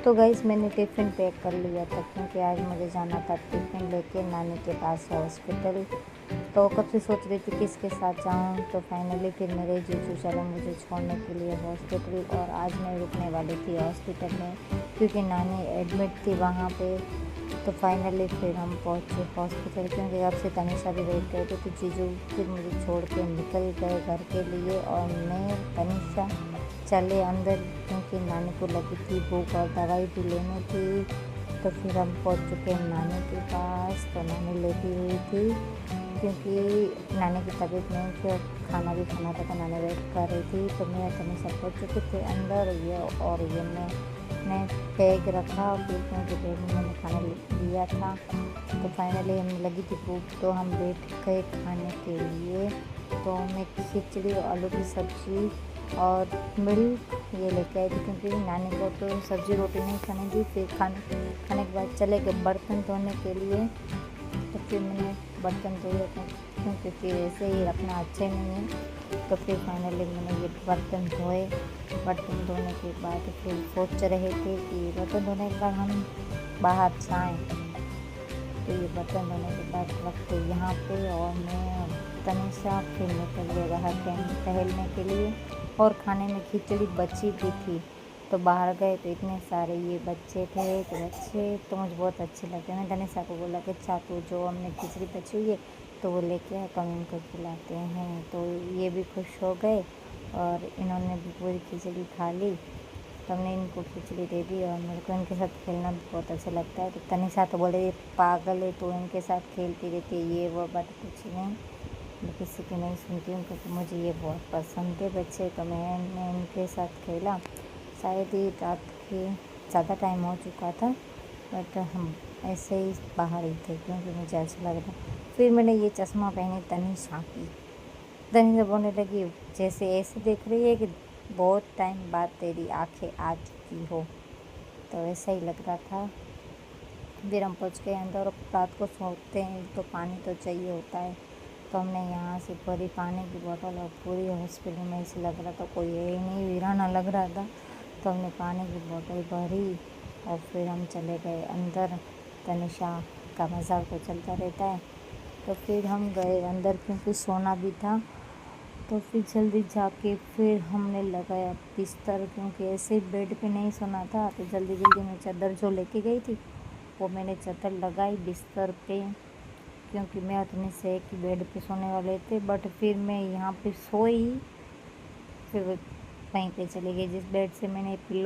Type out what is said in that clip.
तो गाइस मैंने tiffin pack कर लिया था क्योंकि आज मुझे जाना था टिफ़िन लेके नानी के पास हॉस्पिटल। तो कब से सोच रही थी किसके साथ जाऊं, तो फाइनली फिर मेरे जीजू चले मुझे छोड़ने के लिए हॉस्पिटल। और आज मैं रुकने वाली थी हॉस्पिटल में क्योंकि नानी एडमिट थी वहाँ पे। तो फाइनली फिर हम पहुँचे हॉस्पिटल क्योंकि अब से तनिषा भी वेट कर रही थी। तो जीजू फिर मुझे छोड़ के निकल गए घर के लिए और मैं तनिषा चले अंदर क्योंकि नानी को लगी थी भूख और दवाई भी लेनी थी। तो फिर हम पहुंच चुके हैं नानी के पास। तो नानी लेटी हुई थी क्योंकि नानी की तबीयत नहीं थी और खाना भी खाना था, तो नानी वेट कर रही थी। तो मैं तनिषा पहुंच चुके थे अंदर। ये मैंने बैग रखा फिर क्योंकि बैग में मैंने खाना लिया था। तो फाइनली हमें लगी थी भूख तो हम बैठ गए खाने के लिए। तो मैं खिचड़ी और आलू की सब्ज़ी और मिल्क ये लेके आई थी क्योंकि नानी को तो सब्ज़ी रोटी नहीं खानी थी। फिर खाने के बाद चले गए बर्तन धोने के लिए। तो फिर मैंने बर्तन धोए क्योंकि फिर ऐसे ही रखना अच्छे नहीं है। तो फिर फाइनली मैंने ये बर्तन धोए। बर्तन धोने के बाद फिर सोच रहे थे कि बर्तन धोने के बाद हम बाहर जाएँ। तो ये बर्तन धोने के बाद रखते यहाँ पे और मैं तनिषा फिर निकल गए बाहर टहलने के लिए। और खाने में खिचड़ी बची भी थी तो बाहर गए तो इतने सारे ये बच्चे थे। तो बच्चे तो मुझे बहुत अच्छे लगते हैं। मैंने तनिषा को बोला कि अच्छा तो जो हमने खिचड़ी बची हुई है तो वो लेके आए तो हम इनको खिलाते हैं। तो ये भी खुश हो गए और इन्होंने भी पूरी खिचड़ी खा ली। तो हमने इनको खिचड़ी दे दी और मेरे को इनके साथ खेलना भी बहुत अच्छा लगता है। तो तनिषा तो बोले ये पागल है तो इनके साथ खेलती रहती है ये वो, बट कुछ नहीं, मैं किसी की नहीं सुनती हूँ क्योंकि मुझे ये बहुत पसंद है बच्चे। तो मैंने इनके साथ खेला। शायद ही रात के ज़्यादा टाइम हो चुका था बट हम ऐसे ही बाहर ही थे क्योंकि मुझे अच्छा लग रहा। फिर मैंने ये चश्मा पहनी तनिषा की। तनिषा बोलने लगी जैसे ऐसे देख रही है कि बहुत टाइम बाद तेरी आंखें आ चुकी हो। तो ऐसा ही लग रहा था। फिर हम पहुँच गए अंदर और रात को सोते हैं तो पानी तो चाहिए होता है। तो हमने यहाँ से भरी पानी की बोतल और पूरी हॉस्पिटल में ऐसे लग रहा था कोई है ही नहीं, वीराना लग रहा था। तो हमने पानी की बोतल भरी और फिर हम चले गए अंदर। तनिषा का मज़ाक तो चलता रहता है। तो फिर हम गए अंदर क्योंकि सोना भी था। तो फिर जल्दी जाके फिर हमने लगाया बिस्तर क्योंकि ऐसे बेड पे नहीं सोना था। तो जल्दी जल्दी में चादर जो लेके गई थी वो मैंने चादर लगाई बिस्तर पे क्योंकि मैं उतने से कि बेड पे सोने वाले थे। बट फिर मैं यहाँ पे सोई फिर वहीं पे चली गई जिस बेड से मैंने पिलो